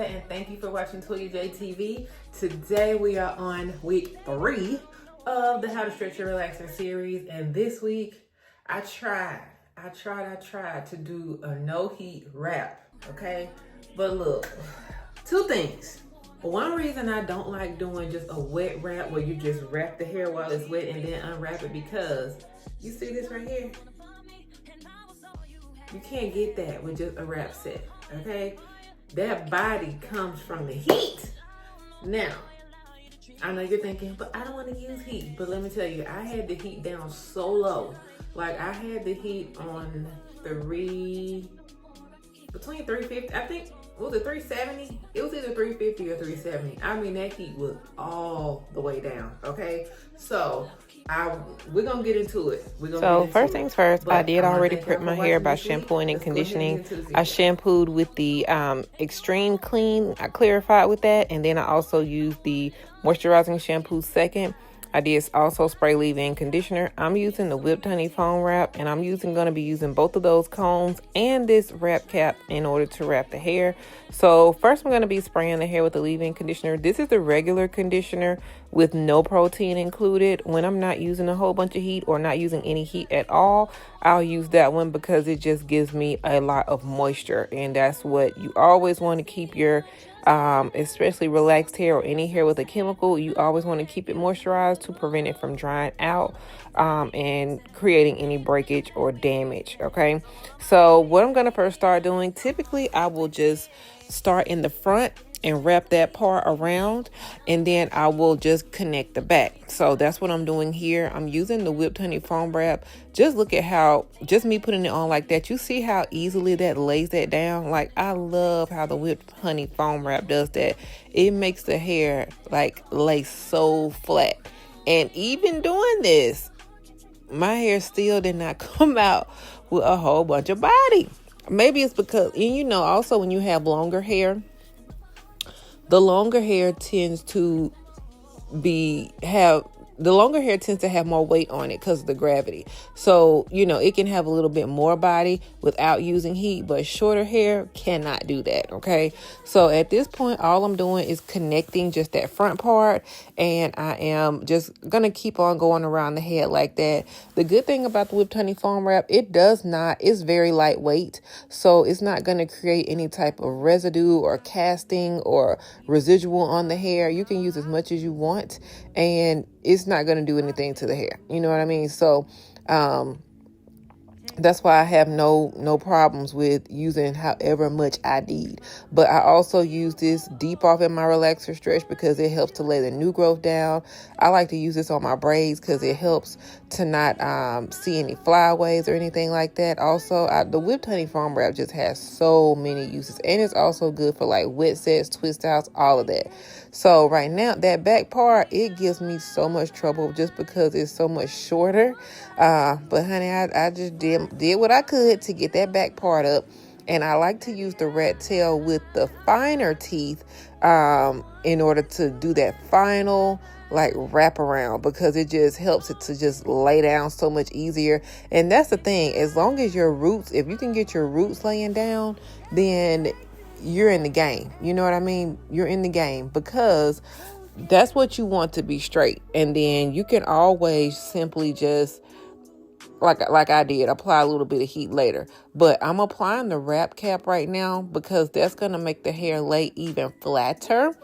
Toya, and thank you for watching ToyaJTV. Today we are on week 3 of the How to Stretch Your Relaxer series, and this week I tried to do a no heat wrap, okay? But look, 2 things. One reason I don't like doing just a wet wrap where you just wrap the hair while it's wet and then unwrap it, because you see this right here? You can't get that with just a wrap set, okay? That body comes from the heat. Now, I know you're thinking, but I don't want to use heat. But let me tell you, I had the heat down so low. Like, I had the heat on between 350, I think, was it 370? It was either 350 or 370. I mean, that heat was all the way down, okay? So, we're gonna get into it. So first things first, I did already prep my hair by shampooing and conditioning. I shampooed with the extreme clean. I clarified with that, and then I also used the moisturizing shampoo second. I did also spray leave-in conditioner. I'm using the whipped honey foam wrap, and I'm going to be using both of those combs and this wrap cap in order to wrap the hair. So first I'm going to be spraying the hair with the leave-in conditioner. This is the regular conditioner with no protein included. When I'm not using a whole bunch of heat or not using any heat at all, I'll use that one because it just gives me a lot of moisture, and that's what you always want to keep your especially relaxed hair or any hair with a chemical. You always want to keep it moisturized to prevent it from drying out and creating any breakage or damage. Okay, so what I'm going to first start doing, typically I will just start in the front and wrap that part around, and then I will just connect the back. So that's what I'm doing here. I'm using the whipped honey foam wrap. Just look at how, just me putting it on like that, you see how easily that lays that down. Like, I love how the whipped honey foam wrap does that. It makes the hair like lay so flat. And even doing this, my hair still did not come out with a whole bunch of body. Maybe it's because, and you know, also when you have longer hair, the longer hair tends to have more weight on it because of the gravity. So, you know, it can have a little bit more body without using heat, but shorter hair cannot do that, okay? So at this point, all I'm doing is connecting just that front part, and I am just going to keep on going around the head like that. The good thing about the whipped honey foam wrap, it's very lightweight, so it's not going to create any type of residue or casting or residual on the hair. You can use as much as you want, and it's not going to do anything to the hair. You know what I mean? So, that's why I have no problems with using however much I need. But I also use this deep off in my relaxer stretch because it helps to lay the new growth down. I like to use this on my braids because it helps to not see any flyaways or anything like that. Also, the whipped honey foam wrap just has so many uses, and it's also good for like wet sets, twist outs, all of that. So right now, that back part, it gives me so much trouble just because it's so much shorter. But honey, I just did what I could to get that back part up. And I like to use the rat tail with the finer teeth in order to do that final like wrap around, because it just helps it to just lay down so much easier. And that's the thing, as long as your roots, if you can get your roots laying down, then you're in the game. You know what I mean? You're in the game, because that's what you want to be straight. And then you can always simply just, like I did, apply a little bit of heat later. But I'm applying the wrap cap right now because that's going to make the hair lay even flatter.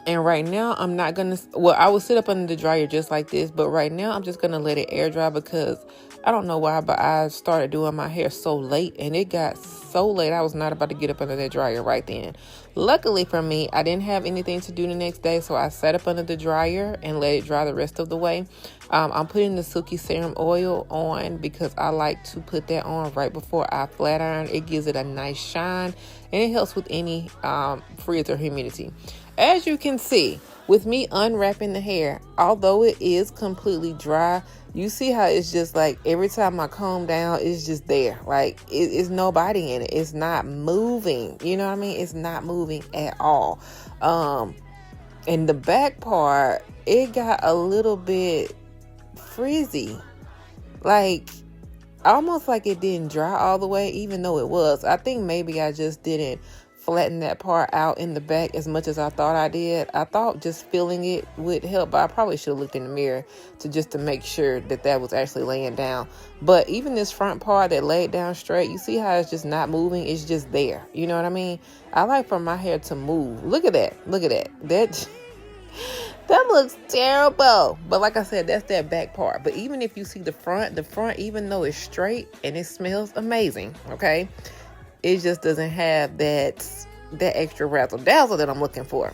And right now, I'm not going to, I will sit up under the dryer just like this, but right now I'm just going to let it air dry because I don't know why, but I started doing my hair so late, and it got so late I was not about to get up under that dryer right then. Luckily for me, I didn't have anything to do the next day, so I sat up under the dryer and let it dry the rest of the way. I'm putting the Silky Serum Oil on because I like to put that on right before I flat iron. It gives it a nice shine, and it helps with any frizz or humidity. As you can see, with me unwrapping the hair, although it is completely dry, you see how it's just like every time I comb down, it's just there. Like, it's no body in it. It's not moving. You know what I mean? It's not moving at all. And the back part, it got a little bit frizzy. Like, almost like it didn't dry all the way, even though it was. I think maybe I just didn't flatten that part out in the back as much as I thought I did. I thought just filling it would help, but I probably should have looked in the mirror to make sure that was actually laying down. But even this front part that laid down straight, you see how it's just not moving? It's just there. You know what I mean? I like for my hair to move. Look at that. Look at that. That looks terrible. But like I said, that's that back part. But even if you see the front, even though it's straight and it smells amazing, okay, it just doesn't have that extra razzle dazzle that I'm looking for.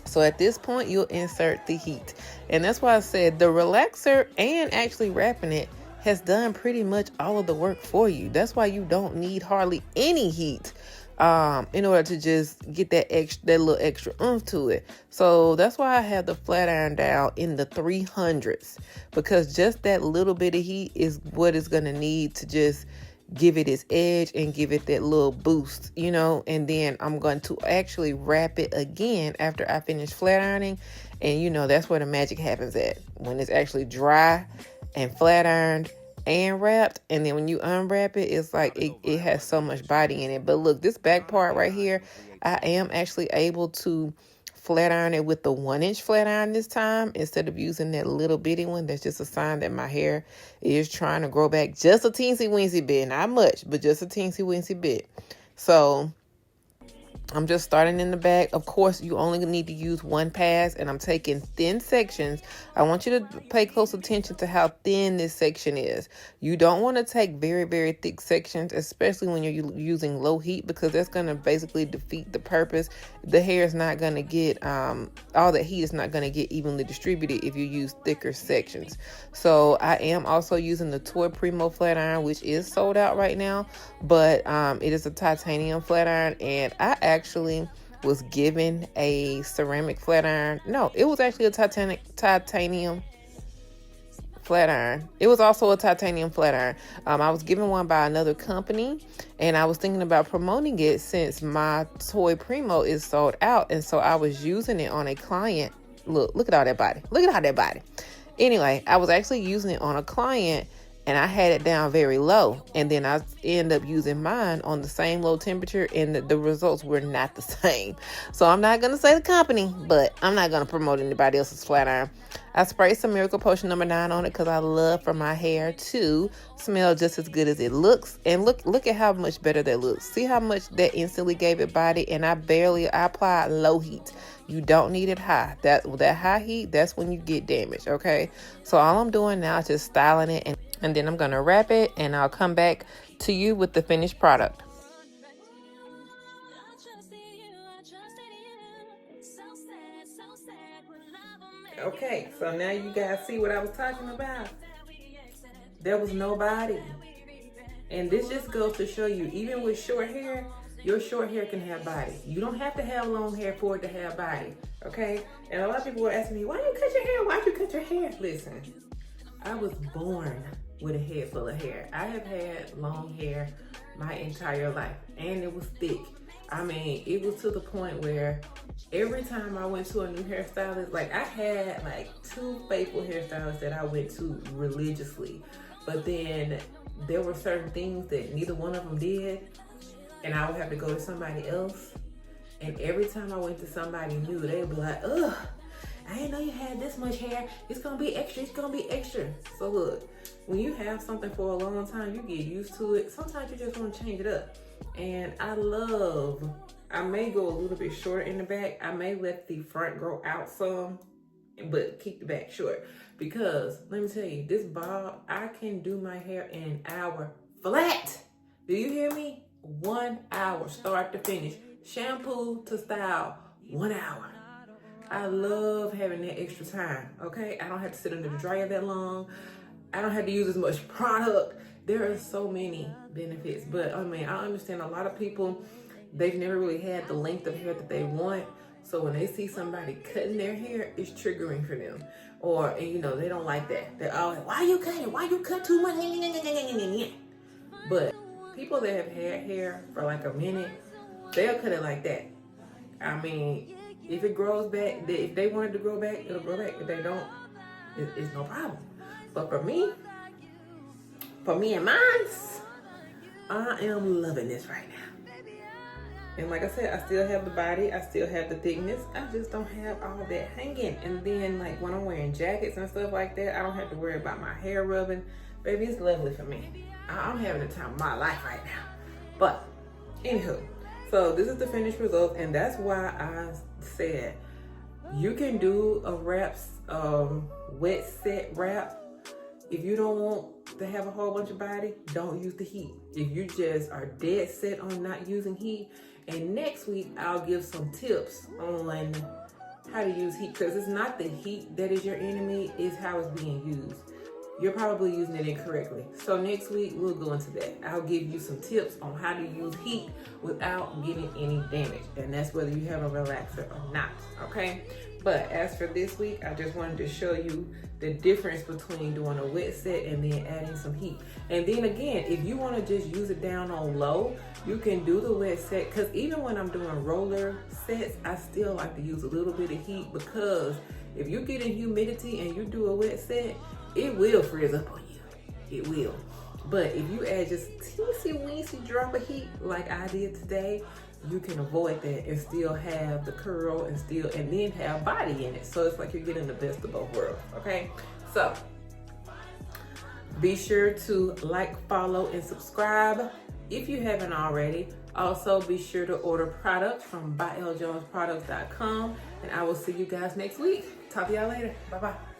So at this point, you'll insert the heat. And that's why I said the relaxer and actually wrapping it has done pretty much all of the work for you. That's why you don't need hardly any heat in order to just get that little extra oomph to it. So that's why I have the flat iron down in the 300s, because just that little bit of heat is what it's going to need to just give it its edge and give it that little boost, you know. And then I'm going to actually wrap it again after I finish flat ironing. And you know, that's where the magic happens at, when it's actually dry and flat ironed and wrapped. And then when you unwrap it, it's like it has so much body in it. But look, this back part right here, I am actually able to flat iron it with the 1-inch flat iron this time instead of using that little bitty one. That's just a sign that my hair is trying to grow back just a teensy weensy bit, not much, but just a teensy weensy bit. So I'm just starting in the back. Of course, you only need to use one pass, and I'm taking thin sections. I want you to pay close attention to how thin this section is. You don't want to take very, very thick sections, especially when you're using low heat, because that's going to basically defeat the purpose. The hair is not going to get, all that heat is not going to get evenly distributed if you use thicker sections. So I am also using the Toy Primo flat iron, which is sold out right now, but it is a titanium flat iron, and I actually was given a ceramic flat iron. No, it was actually a titanium flat iron. It was also a titanium flat iron. I was given one by another company, and I was thinking about promoting it since my Toy Primo is sold out, and so I was using it on a client. Look at all that body. Look at all that body. Anyway, I was actually using it on a client, and I had it down very low. And then I ended up using mine on the same low temperature, and the results were not the same. So I'm not going to say the company, but I'm not going to promote anybody else's flat iron. I sprayed some Miracle Potion number 9 on it because I love for my hair to smell just as good as it looks. And look at how much better that looks. See how much that instantly gave it body, and I applied low heat. You don't need it high. That high heat, that's when you get damage, okay? So all I'm doing now is just styling it, and then I'm going to wrap it, and I'll come back to you with the finished product. Okay, so now you guys see what I was talking about. There was no body. And this just goes to show you, even with short hair, your short hair can have body. You don't have to have long hair for it to have body, okay? And a lot of people were asking me, why you cut your hair? Why'd you cut your hair? Listen, I was born with a head full of hair. I have had long hair my entire life, and it was thick. I mean, it was to the point where every time I went to a new hairstylist, like I had like 2 faithful hairstylists that I went to religiously, but then there were certain things that neither one of them did, and I would have to go to somebody else. And every time I went to somebody new, they would be like, ugh, I didn't know you had this much hair. It's gonna be extra, it's gonna be extra. So look, when you have something for a long time, you get used to it. Sometimes you just wanna change it up. And I may go a little bit short in the back. I may let the front grow out some, but keep the back short. Because let me tell you, this bob, I can do my hair in an hour flat. Do you hear me? 1 hour, start to finish. Shampoo to style, 1 hour. I love having that extra time, okay? I don't have to sit under the dryer that long. I don't have to use as much product. There are so many benefits, but I mean, I understand a lot of people, they've never really had the length of hair that they want. So when they see somebody cutting their hair, it's triggering for them. Or, and you know, they don't like that. They're always, why you cutting? Why you cut too much? But people that have had hair for like a minute, they'll cut it like that. I mean, if it grows back, if they want it to grow back, it'll grow back. If they don't, it's no problem. But for me and mine, I am loving this right now. And like I said, I still have the body, I still have the thickness, I just don't have all that hanging. And then like when I'm wearing jackets and stuff like that, I don't have to worry about my hair rubbing. Baby, it's lovely for me. I'm having the time of my life right now. But anywho, so this is the finished result, and that's why I said you can do a wet set wrap. If you don't want to have a whole bunch of body, don't use the heat. If you just are dead set on not using heat, and next week I'll give some tips on how to use heat, because it's not the heat that is your enemy, it's how it's being used. You're probably using it incorrectly. So next week we'll go into that. I'll give you some tips on how to use heat without getting any damage, and that's whether you have a relaxer or not, okay? But as for this week, I just wanted to show you the difference between doing a wet set and then adding some heat. And then again, if you want to just use it down on low, you can do the wet set, because even when I'm doing roller sets, I still like to use a little bit of heat, because if you get in humidity and you do a wet set, it will frizz up on you. It will. But if you add just teensy-weensy drop of heat like I did today, you can avoid that and still have the curl and then have body in it. So it's like you're getting the best of both worlds, okay? So be sure to like, follow, and subscribe if you haven't already. Also, be sure to order products from byljonesproducts.com, and I will see you guys next week. Talk to y'all later. Bye-bye.